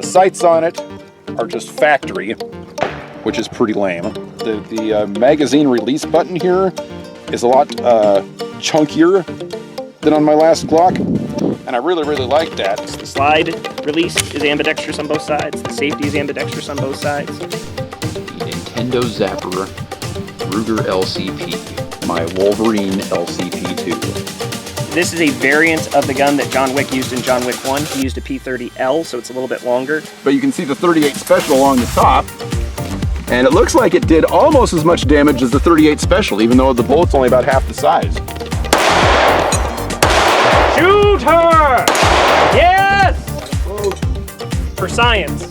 The sights on it are just factory, which is pretty lame. The magazine release button here is a lot chunkier than on my last Glock, and I really like that. The slide release is ambidextrous on both sides. The safety is ambidextrous on both sides. The Nintendo Zapper Ruger LCP, my Wolverine LCP2. This is a variant of the gun that John Wick used in John Wick 1. He used a P30L, so it's a little bit longer. But you can see the 38 Special along the top, and it looks like it did almost as much damage as the 38 Special, even though the bullet's only about half the size. Shoot her! Yes! For science.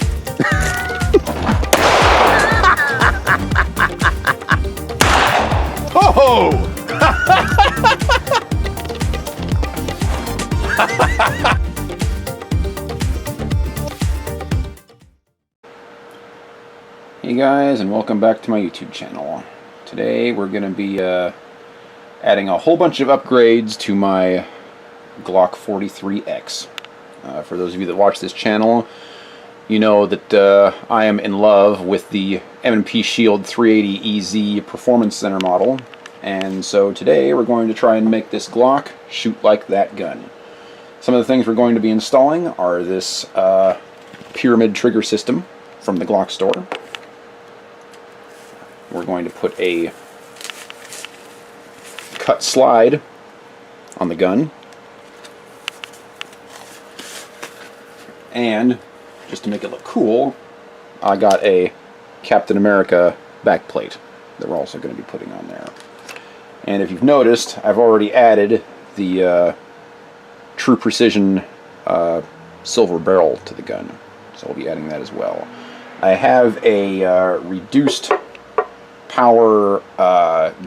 Oh! Hey guys, and welcome back to my YouTube channel. Today we're going to be adding a whole bunch of upgrades to my Glock 43X. For those of you that watch this channel, you know that I am in love with the M&P Shield 380 EZ Performance Center model, and so today we're going to try and make this Glock shoot like that gun. Some of the things we're going to be installing are this pyramid trigger system from the Glock Store. We're going to put a cut slide on the gun, and just to make it look cool, I got a Captain America backplate that we're also going to be putting on there. And if you've noticed, I've already added the True Precision silver barrel to the gun, so I'll be adding that as well. I have a reduced power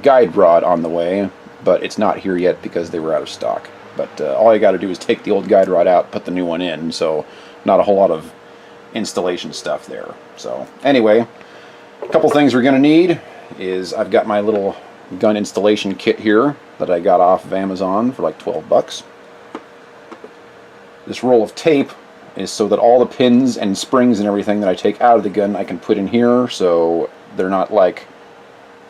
guide rod on the way, but it's not here yet because they were out of stock. But all I got to do is take the old guide rod out, put the new one in, so not a whole lot of installation stuff there. So anyway, a couple things we're going to need is I've got my little gun installation kit here that I got off of Amazon for like 12 bucks. This roll of tape is so that all the pins and springs and everything that I take out of the gun I can put in here, so they're not like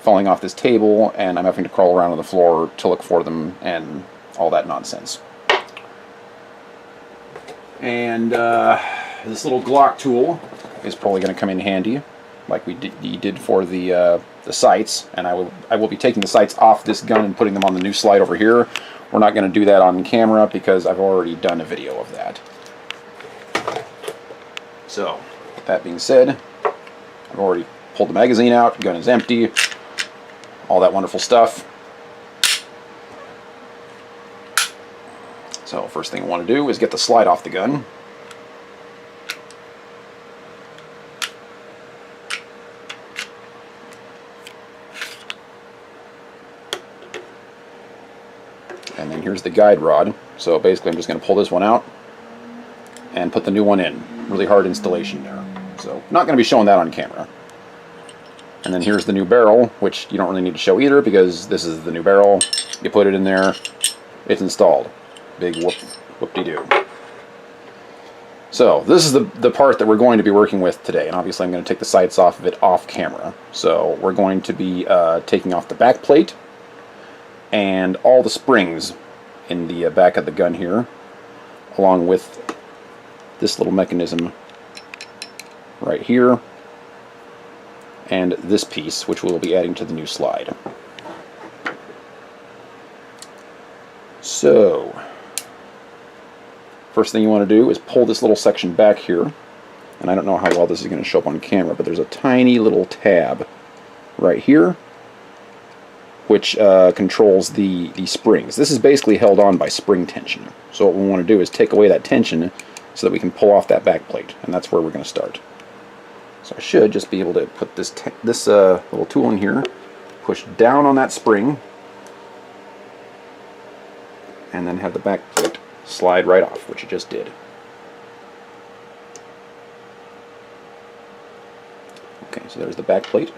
falling off this table and I'm having to crawl around on the floor to look for them and all that nonsense. And this little Glock tool is probably going to come in handy, like we did for the sights. And I will be taking the sights off this gun and putting them on the new slide over here. We're not going to do that on camera because I've already done a video of that. So, with that being said, I've already pulled the magazine out, the gun is empty, all that wonderful stuff. So first thing I want to do is get the slide off the gun. And then here's the guide rod. So basically I'm just going to pull this one out and put the new one in. Really hard installation there. So not going to be showing that on camera. And then here's the new barrel, which you don't really need to show either because this is the new barrel. You put it in there, it's installed. Big whoop-de-doo. So this is the part that we're going to be working with today, and obviously I'm going to take the sights off of it off camera. So we're going to be taking off the back plate and all the springs in the back of the gun here, along with this little mechanism right here, and this piece, which we'll be adding to the new slide. So, first thing you want to do is pull this little section back here, and I don't know how well this is going to show up on camera, but there's a tiny little tab right here which controls the springs. This is basically held on by spring tension. So what we want to do is take away that tension so that we can pull off that back plate, and that's where we're going to start. So I should just be able to put this little tool in here, push down on that spring, and then have the back plate slide right off, which it just did. Okay, so there's the back plate.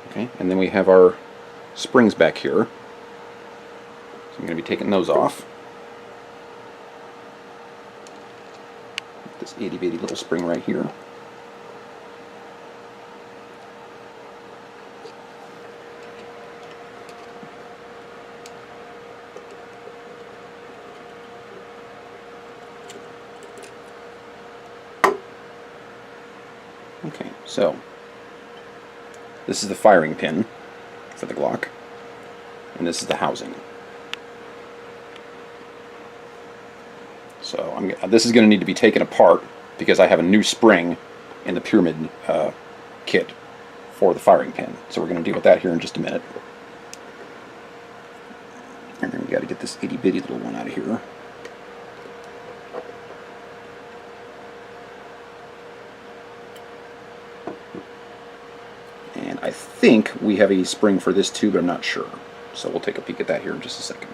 Okay, and then we have our springs back here. So I'm going to be taking those off. This itty bitty little spring right here. Okay, so this is the firing pin for the Glock, and this is the housing. So this is going to need to be taken apart because I have a new spring in the pyramid kit for the firing pin. So we're going to deal with that here in just a minute. And then we got to get this itty bitty little one out of here. And I think we have a spring for this too, but I'm not sure. So we'll take a peek at that here in just a second.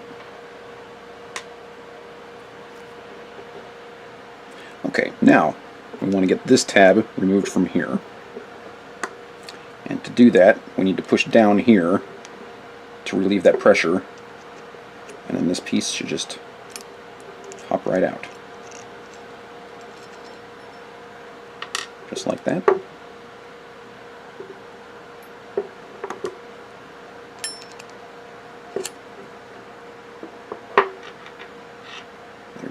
Okay, now we want to get this tab removed from here. And to do that, we need to push down here to relieve that pressure. And then this piece should just pop right out. Just like that.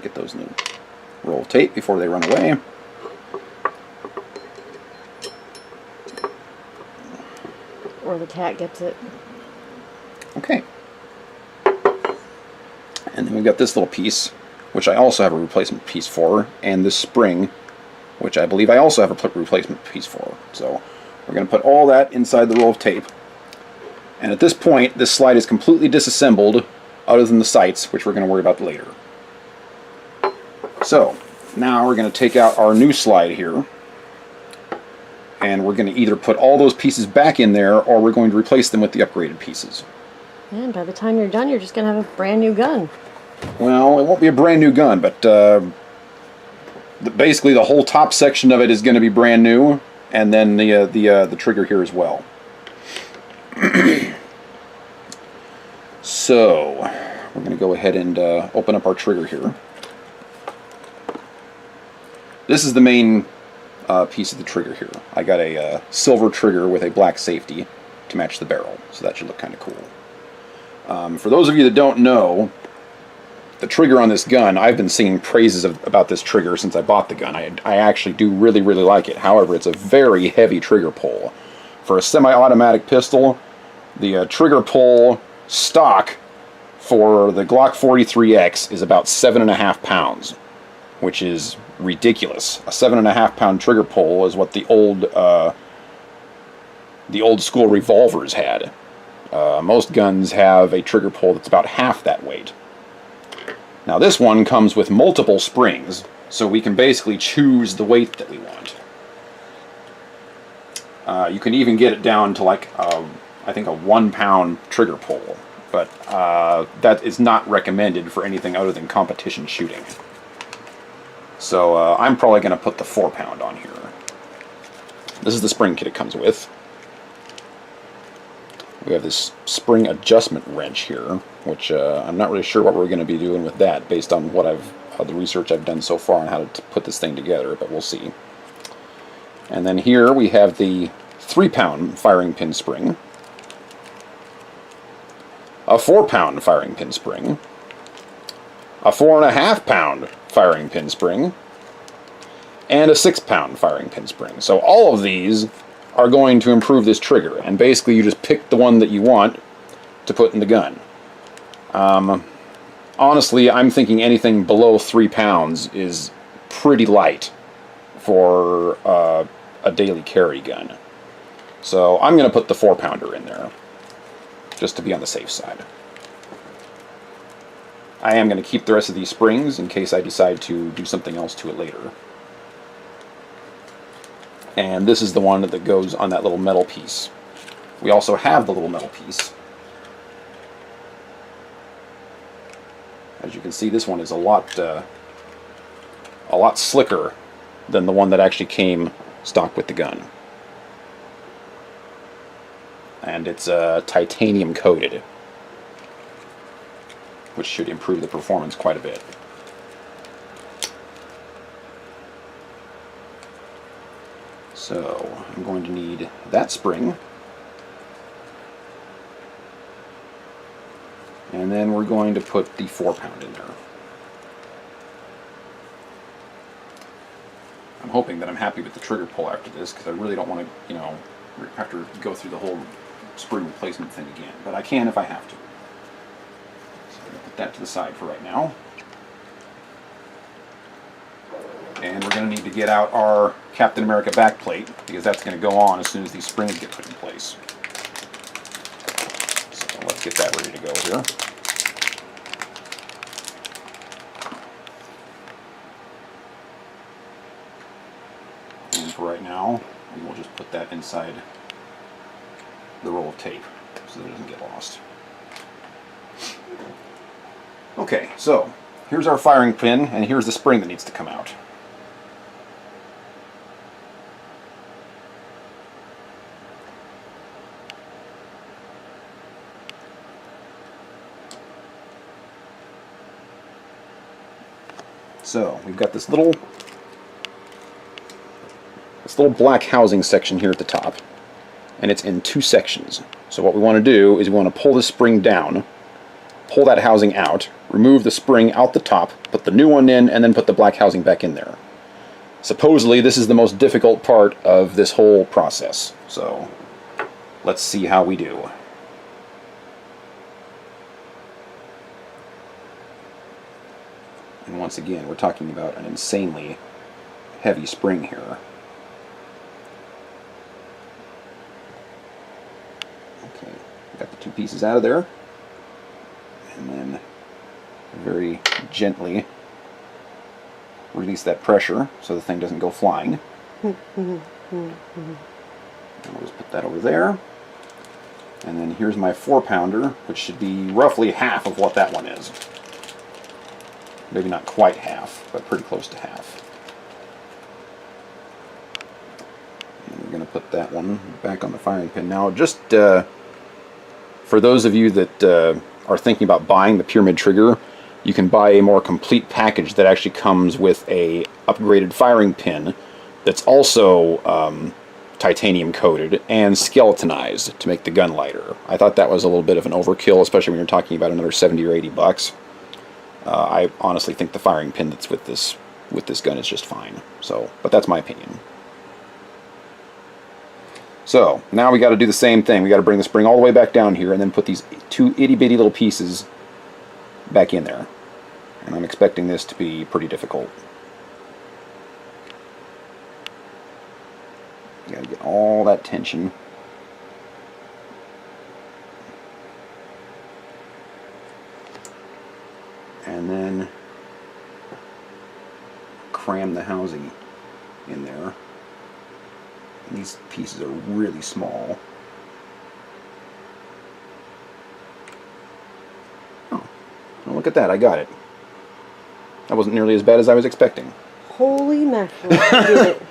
Get those new roll of tape before they run away. Or the cat gets it. Okay. And then we've got this little piece, which I also have a replacement piece for, and this spring, which I believe I also have a replacement piece for. So we're going to put all that inside the roll of tape. And at this point, this slide is completely disassembled, other than the sights, which we're going to worry about later. So, now we're going to take out our new slide here, and we're going to either put all those pieces back in there, or we're going to replace them with the upgraded pieces. And by the time you're done, you're just going to have a brand new gun. Well, it won't be a brand new gun, but basically the whole top section of it is going to be brand new, and then the trigger here as well. So, we're going to go ahead and open up our trigger here. This is the main piece of the trigger here. I got a silver trigger with a black safety to match the barrel, so that should look kind of cool. For those of you that don't know, the trigger on this gun, I've been singing praises about this trigger since I bought the gun. I actually do really, really like it. However, it's a very heavy trigger pull. For a semi-automatic pistol, the trigger pull stock for the Glock 43X is about 7.5 pounds, which is ridiculous. A 7.5 pound trigger pull is what the old school revolvers had. Most guns have a trigger pull that's about half that weight. Now this one comes with multiple springs, so we can basically choose the weight that we want. You can even get it down to like I think a 1 pound trigger pull, but that is not recommended for anything other than competition shooting. So I'm probably going to put the 4 pound on here. This is the spring kit it comes with. We have this spring adjustment wrench here, which I'm not really sure what we're going to be doing with that based on what the research I've done so far on how to put this thing together, but we'll see. And then here we have the 3 pound firing pin spring, a 4 pound firing pin spring, a 4.5 pound firing pin spring, and a 6 pound firing pin spring. So all of these are going to improve this trigger, and basically you just pick the one that you want to put in the gun. Honestly, I'm thinking anything below 3 pounds is pretty light for a daily carry gun. So I'm going to put the 4 pounder in there, just to be on the safe side. I am going to keep the rest of these springs in case I decide to do something else to it later. And this is the one that goes on that little metal piece. We also have the little metal piece. As you can see, this one is a lot slicker than the one that actually came stock with the gun. And it's titanium coated, which should improve the performance quite a bit. So I'm going to need that spring. And then we're going to put the 4-pound in there. I'm hoping that I'm happy with the trigger pull after this, because I really don't want to, have to go through the whole spring replacement thing again. But I can if I have to. So I'm going to put that to the side for right now. And we're going to need to get out our Captain America backplate, because that's going to go on as soon as these springs get put in place. So let's get that ready to go here. And for right now, we'll just put that inside the roll of tape so that it doesn't get lost. Okay, so here's our firing pin, and here's the spring that needs to come out. So we've got this little black housing section here at the top, and it's in 2 sections. So what we want to do is we want to pull this spring down, pull that housing out, remove the spring out the top, put the new one in, and then put the black housing back in there. Supposedly this is the most difficult part of this whole process. So let's see how we do. And once again, we're talking about an insanely heavy spring here. Okay, got the 2 pieces out of there. And then very gently release that pressure so the thing doesn't go flying. And we'll just put that over there. And then here's my 4-pounder, which should be roughly half of what that one is. Maybe not quite half, but pretty close to half. And we're going to put that one back on the firing pin. Now, just for those of you that are thinking about buying the Pyramid trigger, you can buy a more complete package that actually comes with a upgraded firing pin that's also titanium coated and skeletonized to make the gun lighter. I thought that was a little bit of an overkill, especially when you're talking about another 70 or 80 bucks. I honestly think the firing pin that's with this gun is just fine. So, but that's my opinion. So now we got to do the same thing. We got to bring the spring all the way back down here, and then put these 2 itty bitty little pieces back in there. And I'm expecting this to be pretty difficult. You got to get all that tension. And then cram the housing in there. And these pieces are really small. Oh, well, look at that, I got it. That wasn't nearly as bad as I was expecting. Holy mackerel, you did it.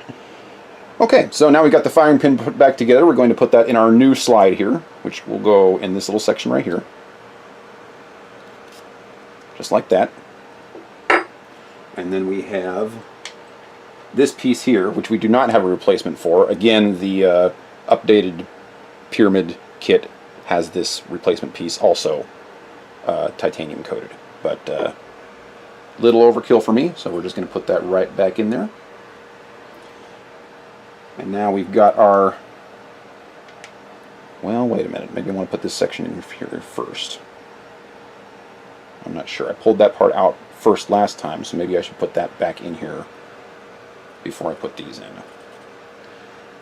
Okay, so now we've got the firing pin put back together. We're going to put that in our new slide here, which will go in this little section right here. Just like that. And then we have this piece here, which we do not have a replacement for. Again, the updated Pyramid kit has this replacement piece also titanium coated. But little overkill for me, so we're just going to put that right back in there. And now we've got our... Well, wait a minute. Maybe I want to put this section in here first. I'm not sure. I pulled that part out first last time, so maybe I should put that back in here before I put these in.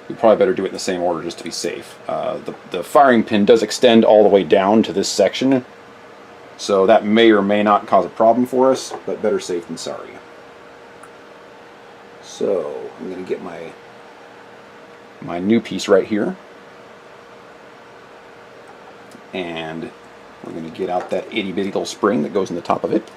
We probably better do it in the same order just to be safe. The firing pin does extend all the way down to this section, so that may or may not cause a problem for us, but better safe than sorry. So I'm going to get my new piece right here, and we're going to get out that itty bitty little spring that goes in the top of it.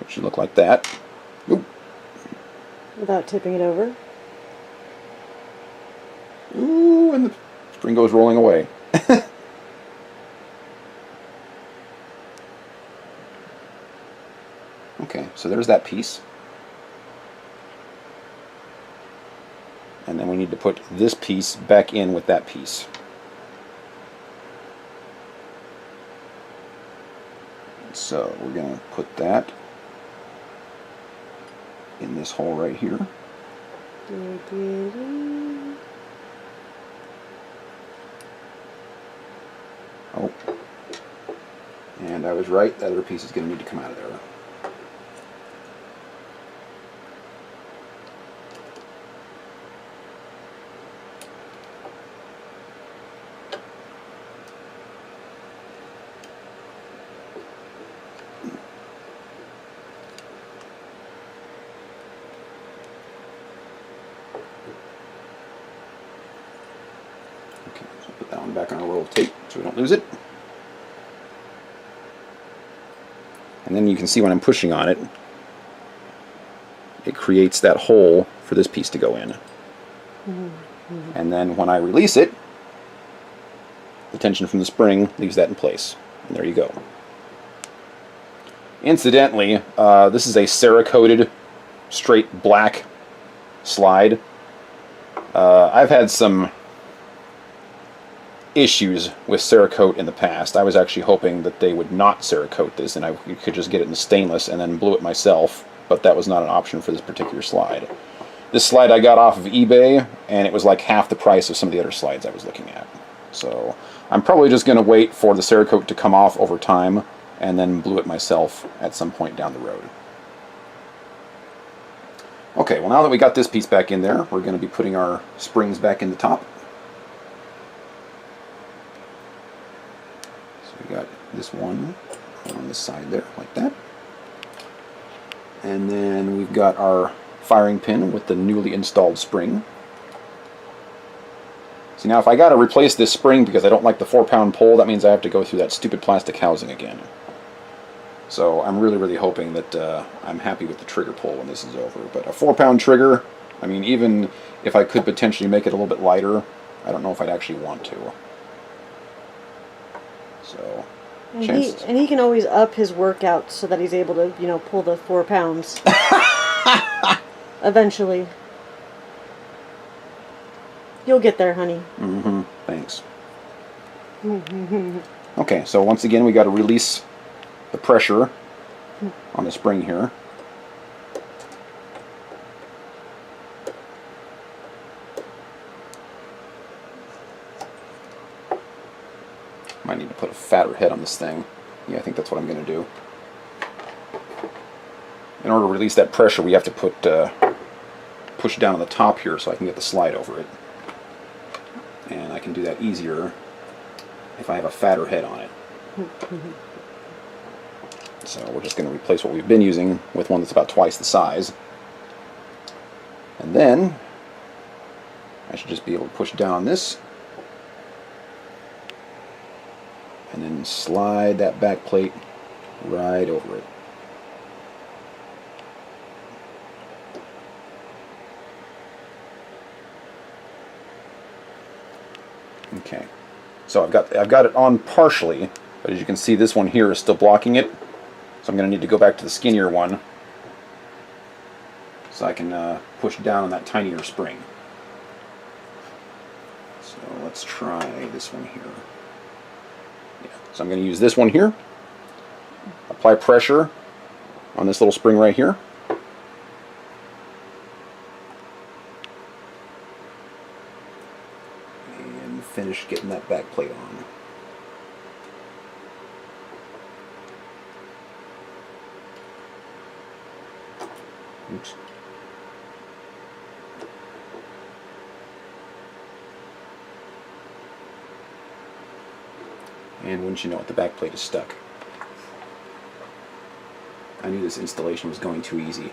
Should look like that. Oop. Without tipping it over. Ooh, and the spring goes rolling away. Okay, so there's that piece. And then we need to put this piece back in with that piece. So we're going to put that in this hole right here. Oh. And I was right, the other piece is going to need to come out of there. Okay, so put that one back on a roll of tape so we don't lose it. And then you can see when I'm pushing on it, it creates that hole for this piece to go in. And then when I release it, the tension from the spring leaves that in place. And there you go. Incidentally, this is a Cerakoted straight black slide. I've had some issues with Cerakote in the past. I was actually hoping that they would not Cerakote this and I could just get it in stainless and then glue it myself, but that was not an option for this particular slide. This slide I got off of eBay and it was like half the price of some of the other slides I was looking at. So I'm probably just going to wait for the Cerakote to come off over time and then glue it myself at some point down the road. Okay, well now that we got this piece back in there, we're going to be putting our springs back in the top. We got this one on the side there, like that. And then we've got our firing pin with the newly installed spring. See, now if I got to replace this spring because I don't like the 4-pound pole, that means I have to go through that stupid plastic housing again. So I'm really hoping that I'm happy with the trigger pull when this is over. But a 4-pound trigger, I mean, even if I could potentially make it a little bit lighter, I don't know if I'd actually want to. So, and he can always up his workout so that he's able to, you know, pull the 4 pounds. Eventually. You'll get there, honey. Mm-hmm. Thanks. Okay, so once again we got to release the pressure on the spring here. Might need to put a fatter head on this thing. Yeah, I think that's what I'm going to do. In order to release that pressure, we have to put push down on the top here so I can get the slide over it. And I can do that easier if I have a fatter head on it. So we're just going to replace what we've been using with one that's about twice the size. And then I should just be able to push down on this and then slide that back plate right over it. Okay, so I've got it on partially, but as you can see, this one here is still blocking it. So I'm going to need to go back to the skinnier one so I can push down on that tinier spring. So let's try this one here. Yeah. So I'm going to use this one here, apply pressure on this little spring right here. And finish getting that back plate on. Oops. And wouldn't you know it, the back plate is stuck. I knew this installation was going too easy.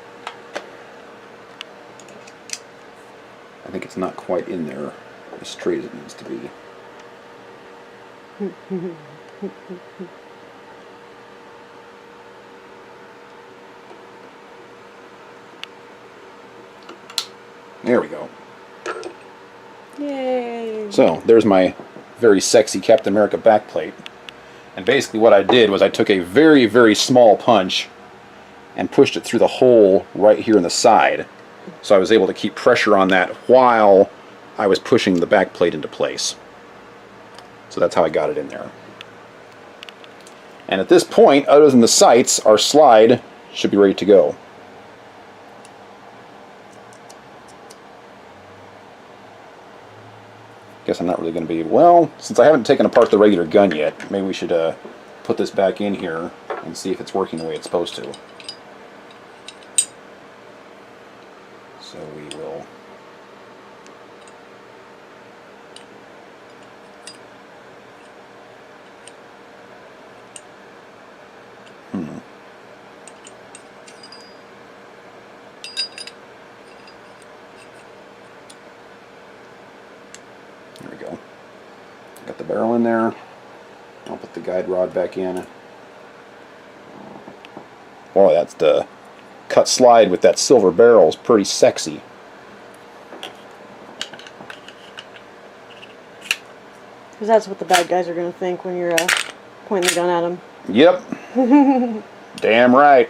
I think it's not quite in there as straight as it needs to be. There we go. Yay! So there's my very sexy Captain America backplate. And basically what I did was I took a very, very small punch and pushed it through the hole right here in the side. So I was able to keep pressure on that while I was pushing the backplate into place. So that's how I got it in there. And at this point, other than the sights, our slide should be ready to go. Guess I'm not really going to be... Well, since I haven't taken apart the regular gun yet, maybe we should put this back in here and see if it's working the way it's supposed to. So we will... There we go. Got the barrel in there. I'll put the guide rod back in. Boy, that's the cut slide with that silver barrel is pretty sexy. Because that's what the bad guys are going to think when you're pointing the gun at them. Yep. Damn right.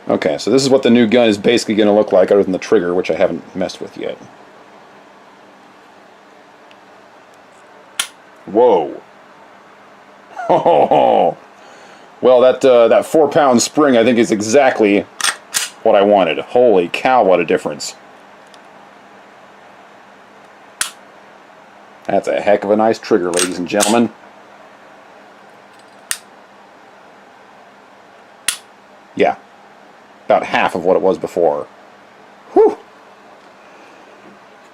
Okay, so this is what the new gun is basically going to look like, other than the trigger, which I haven't messed with yet. Whoa. Oh. Well, that 4-pound spring, I think, is exactly what I wanted. Holy cow, what a difference. That's a heck of a nice trigger, ladies and gentlemen. Yeah. About half of what it was before. Whew.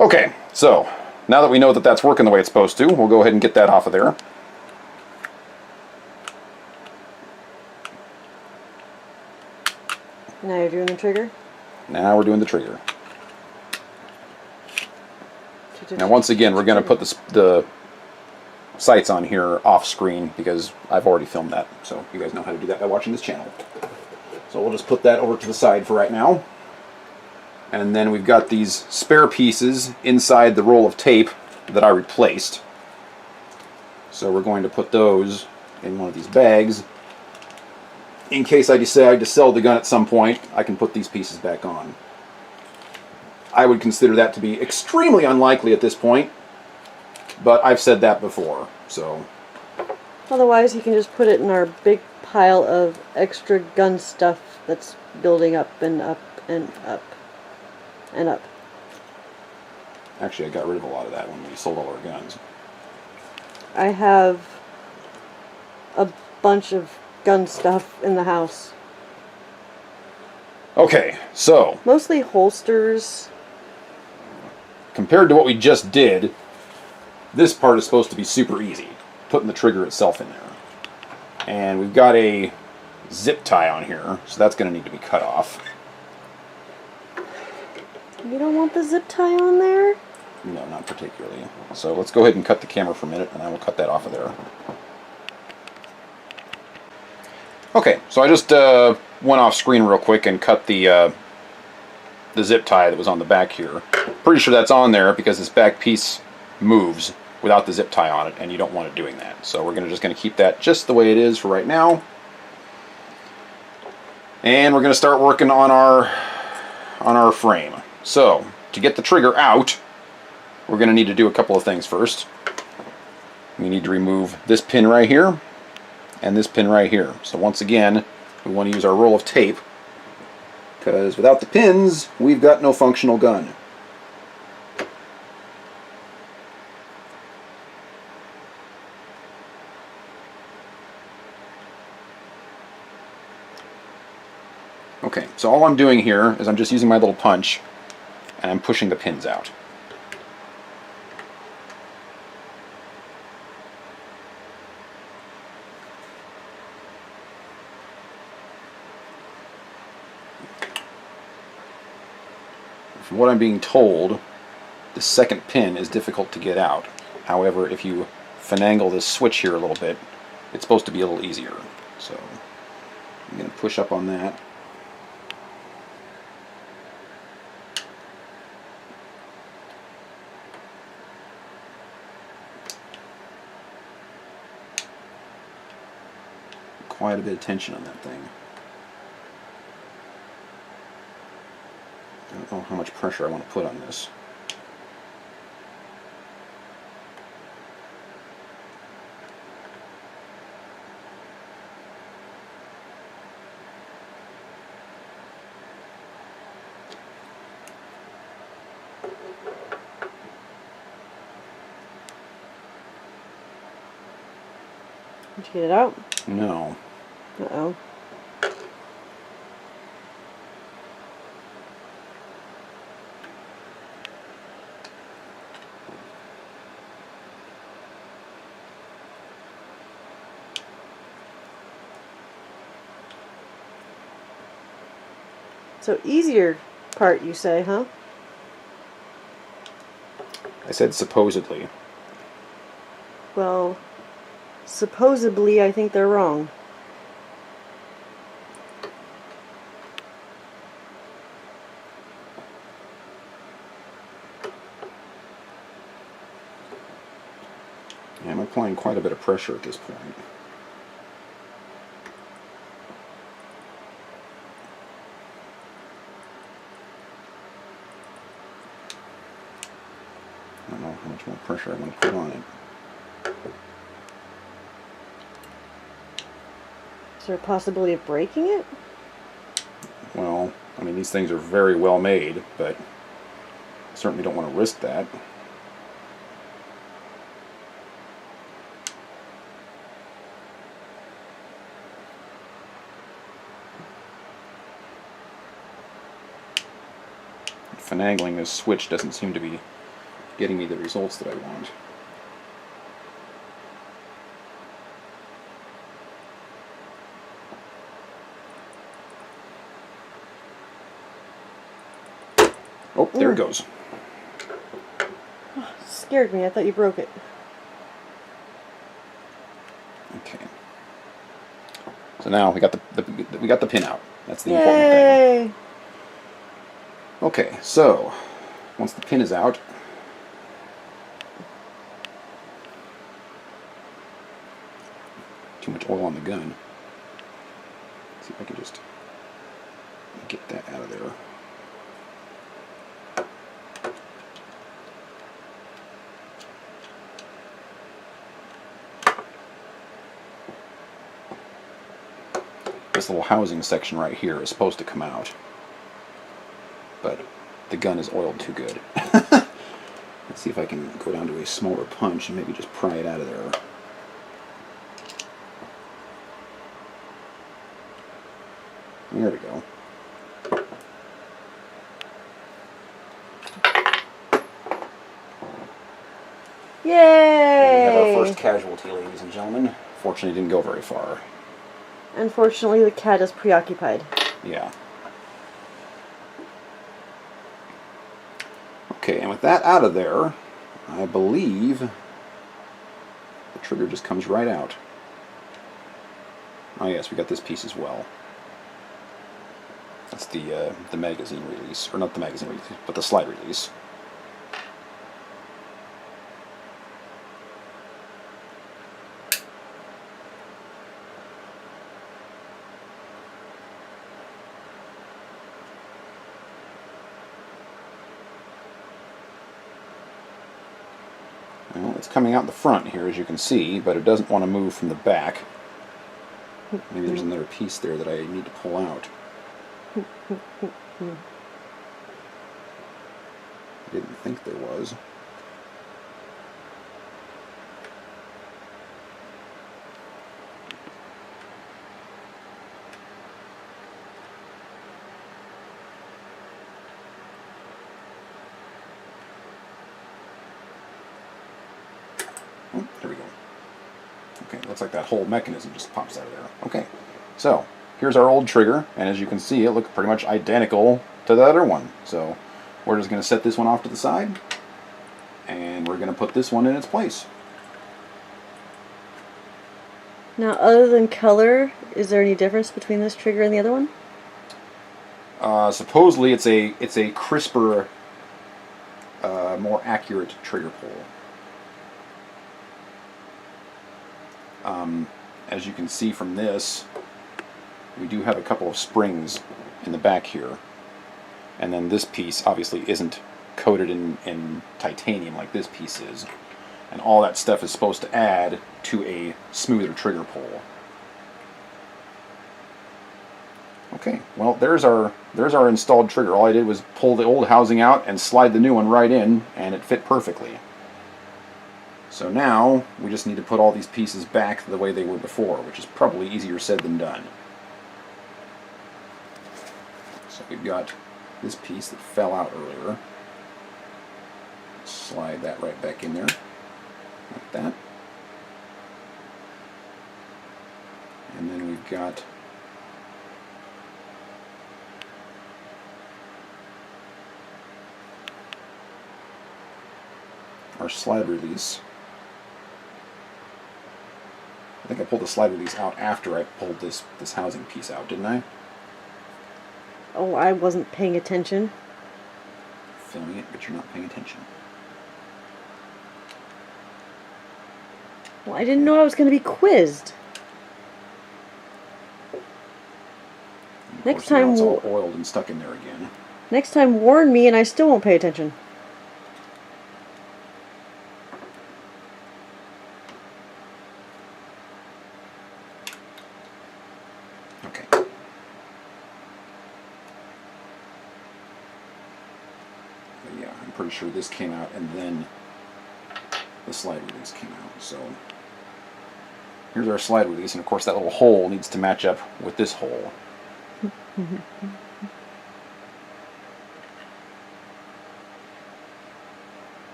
Okay, so now that we know that that's working the way it's supposed to, we'll go ahead and get that off of there. Now you're doing the trigger? Now we're doing the trigger. Now once again, we're going to put the sights on here off screen because I've already filmed that. So you guys know how to do that by watching this channel. So we'll just put that over to the side for right now. And then we've got these spare pieces inside the roll of tape that I replaced. So we're going to put those in one of these bags. In case I decide to sell the gun at some point, I can put these pieces back on. I would consider that to be extremely unlikely at this point, but I've said that before, so... Otherwise, you can just put it in our big pile of extra gun stuff that's building up and up and up and up. Actually, I got rid of a lot of that when we sold all our guns. I have a bunch of gun stuff in the house. Okay, so... Mostly holsters. Compared to what we just did, this part is supposed to be super easy. Putting the trigger itself in there. And we've got a zip tie on here, so that's going to need to be cut off. You don't want the zip tie on there? No, not particularly. So let's go ahead and cut the camera for a minute, and I will cut that off of there. Okay, so I just went off screen real quick and cut the zip tie that was on the back here. Pretty sure that's on there because this back piece moves without the zip tie on it, and you don't want it doing that. So we're just going to keep that just the way it is for right now. And we're going to start working on our frame. So, to get the trigger out, we're going to need to do a couple of things first. We need to remove this pin right here and this pin right here. So once again, we want to use our roll of tape because without the pins, we've got no functional gun. Okay, so all I'm doing here is I'm just using my little punch and I'm pushing the pins out. From what I'm being told, the second pin is difficult to get out. However, if you finagle this switch here a little bit, it's supposed to be a little easier. So I'm going to push up on that. quite a bit of tension on that thing. I don't know how much pressure I want to put on this. Did you get it out? No. Uh-oh. So easier part, you say, huh? I said supposedly. Well, supposedly I think they're wrong. Yeah, I'm applying quite a bit of pressure at this point. I don't know how much more pressure I want to put on it. Is there a possibility of breaking it? Well, I mean, these things are very well made, but I certainly don't want to risk that. Finagling this switch doesn't seem to be getting me the results that I want. Oh, there it goes. Scared me. I thought you broke it. Okay. So now we got the pin out. That's the important thing. Yay! Okay, so once the pin is out, too much oil on the gun. Let's see if I can just get that out of there. This little housing section right here is supposed to come out, but the gun is oiled too good. Let's see if I can go down to a smaller punch and maybe just pry it out of there. There we go. Yay! We have our first casualty, ladies and gentlemen. Fortunately, it didn't go very far. Unfortunately, the cat is preoccupied. Yeah. Okay, and with that out of there, I believe the trigger just comes right out. Oh yes, we got this piece as well. That's the magazine release, or not the magazine release, but the slide release. Well, it's coming out the front here, as you can see, but it doesn't want to move from the back. Maybe there's another piece there that I need to pull out. I didn't think there was. Oh, there we go. Okay, looks like that whole mechanism just pops out of there. Okay, so here's our old trigger, and as you can see, it looks pretty much identical to the other one. So we're just going to set this one off to the side, and we're going to put this one in its place. Now, other than color, is there any difference between this trigger and the other one? Supposedly, it's a crisper, more accurate trigger pull. as you can see from this, we do have a couple of springs in the back here. And then this piece obviously isn't coated in titanium like this piece is. And all that stuff is supposed to add to a smoother trigger pull. Okay, well there's our installed trigger. All I did was pull the old housing out and slide the new one right in, and it fit perfectly. So now we just need to put all these pieces back the way they were before, which is probably easier said than done. So we've got this piece that fell out earlier. Slide that right back in there, like that. And then we've got our slide release. I think I pulled the slide release out after I pulled this housing piece out, didn't I? Oh, I wasn't paying attention. Filming it, but you're not paying attention. Well, I didn't know I was going to be quizzed. Of Next course, now time it's all oiled and stuck in there again. Next time, warn me and I still won't pay attention. Okay. But yeah, I'm pretty sure this came out and then the slide release came out. So here's our slide release, and of course that little hole needs to match up with this hole.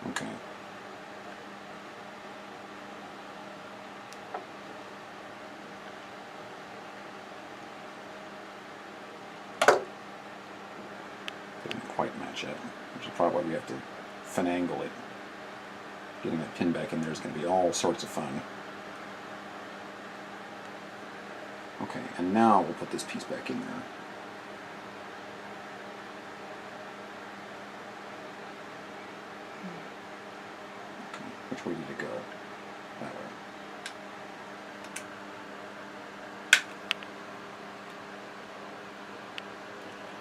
Okay. Didn't quite match up, which is probably why we have to finagle it. Getting that pin back in there is going to be all sorts of fun. Okay, and now we'll put this piece back in there. Okay, which way did it go? That way.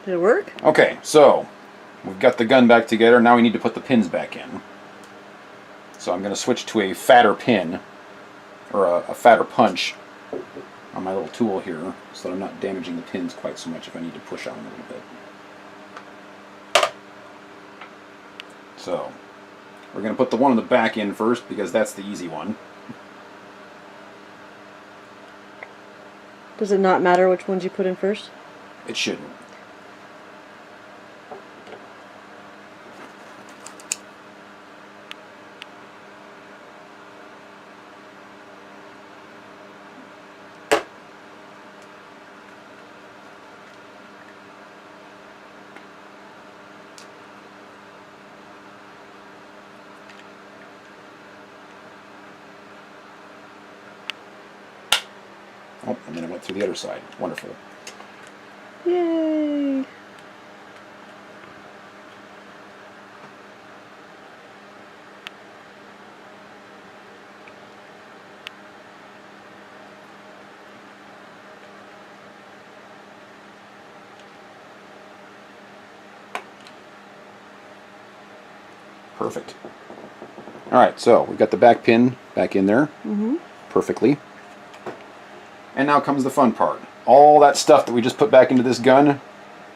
Did it work? Okay, so we've got the gun back together. Now we need to put the pins back in. So I'm going to switch to a fatter pin, or a fatter punch on my little tool here, so that I'm not damaging the pins quite so much if I need to push on them a little bit. So we're going to put the one on the back in first, because that's the easy one. Does it not matter which ones you put in first? It shouldn't. Oh, and then it went through the other side. Wonderful. Yay! Perfect. Alright, so we've got the back pin back in there perfectly. And now comes the fun part. All that stuff that we just put back into this gun,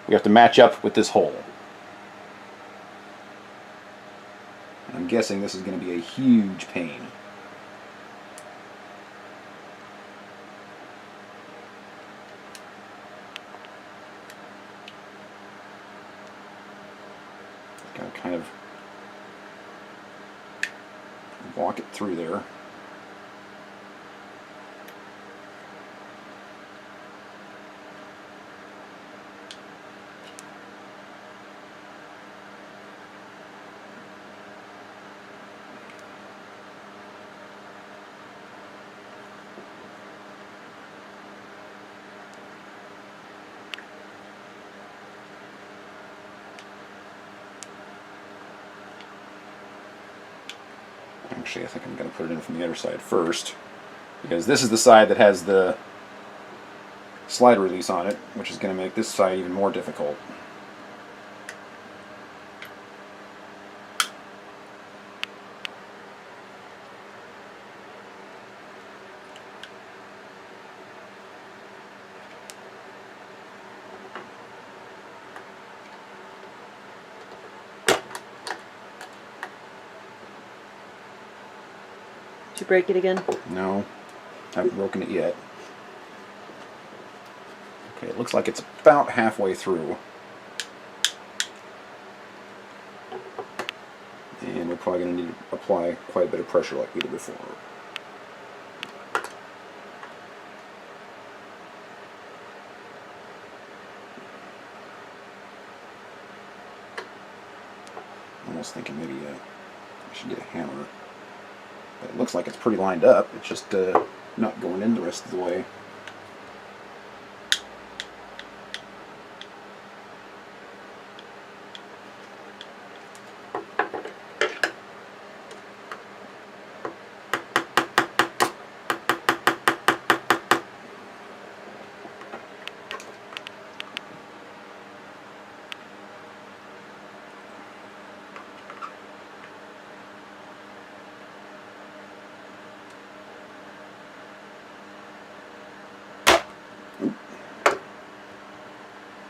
we have to match up with this hole. And I'm guessing this is going to be a huge pain. Got to kind of walk it through there. Actually, I think I'm going to put it in from the other side first, because this is the side that has the slide release on it, which is going to make this side even more difficult. Did you break it again? No, haven't broken it yet. Okay, it looks like it's about halfway through. And we're probably going to need to apply quite a bit of pressure like we did before. Almost thinking maybe I should get a hammer. But it looks like it's pretty lined up. It's just not going in the rest of the way.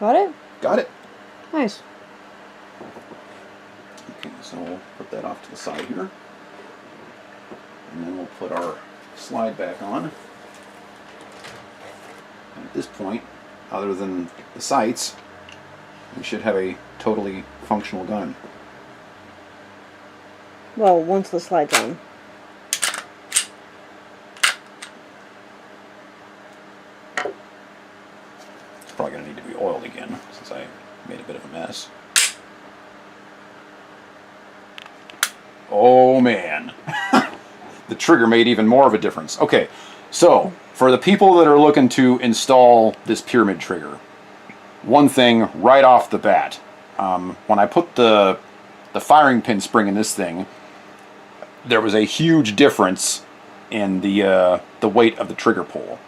Got it? Got it. Nice. Okay, so we'll put that off to the side here. And then we'll put our slide back on. And at this point, other than the sights, we should have a totally functional gun. Well, once the slide's on. It's probably going to need to be oiled again, since I made a bit of a mess. Oh man, the trigger made even more of a difference. Okay, so for the people that are looking to install this pyramid trigger, one thing right off the bat, when I put the firing pin spring in this thing, there was a huge difference in the weight of the trigger pull.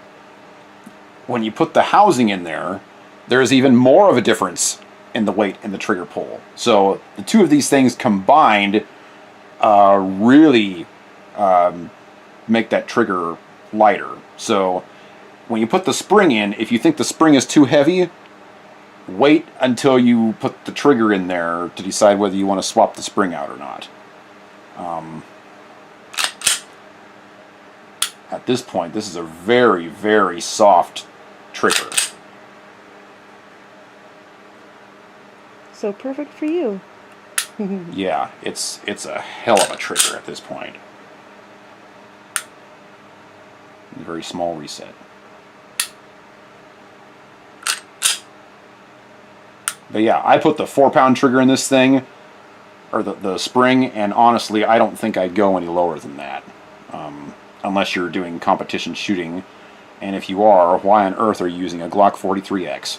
When you put the housing in there, there's even more of a difference in the weight in the trigger pull. So the two of these things combined really make that trigger lighter. So when you put the spring in, if you think the spring is too heavy, wait until you put the trigger in there to decide whether you want to swap the spring out or not. At this point, this is a very, very soft trigger. So perfect for you. Yeah, it's a hell of a trigger at this point. A very small reset. But yeah, I put the 4-pound trigger in this thing, or the spring, and honestly, I don't think I'd go any lower than that. Unless you're doing competition shooting, and if you are, why on earth are you using a Glock 43X?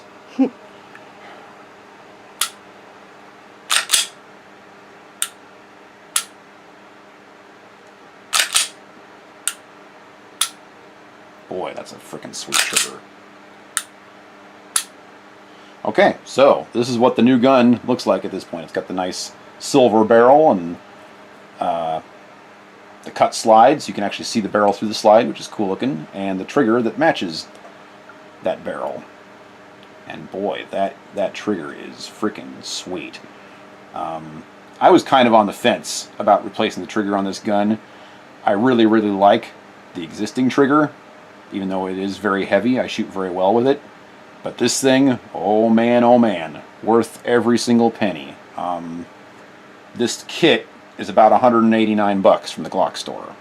Boy, that's a frickin' sweet trigger. Okay, so this is what the new gun looks like at this point. It's got the nice silver barrel and the cut slides. You can actually see the barrel through the slide, which is cool looking, and the trigger that matches that barrel. And boy, that trigger is freaking sweet. I was kind of on the fence about replacing the trigger on this gun. I really, really like the existing trigger, even though it is very heavy. I shoot very well with it. But this thing, oh man, worth every single penny. This kit is about 189 bucks from the Glock Store.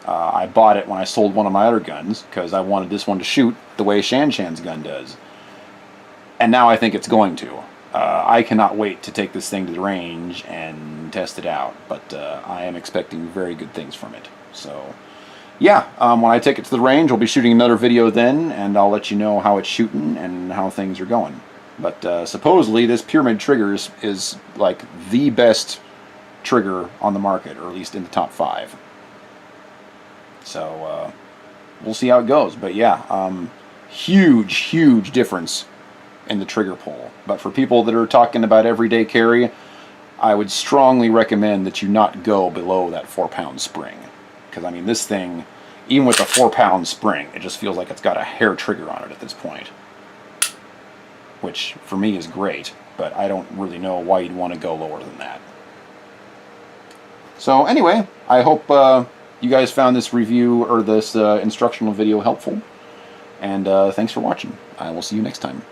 I bought it when I sold one of my other guns because I wanted this one to shoot the way Shan Shan's gun does. And now I think it's going to. I cannot wait to take this thing to the range and test it out, but I am expecting very good things from it. So yeah, when I take it to the range, we'll be shooting another video then, and I'll let you know how it's shooting and how things are going. But supposedly this pyramid trigger is like the best trigger on the market, or at least in the top 5. So we'll see how it goes. But yeah, huge difference in the trigger pull. But for people that are talking about everyday carry, I would strongly recommend that you not go below that 4-pound spring. Because I mean, this thing, even with a 4-pound spring, it just feels like it's got a hair trigger on it at this point. Which for me is great, but I don't really know why you'd want to go lower than that. So anyway, I hope you guys found this review or this instructional video helpful. And thanks for watching. I will see you next time.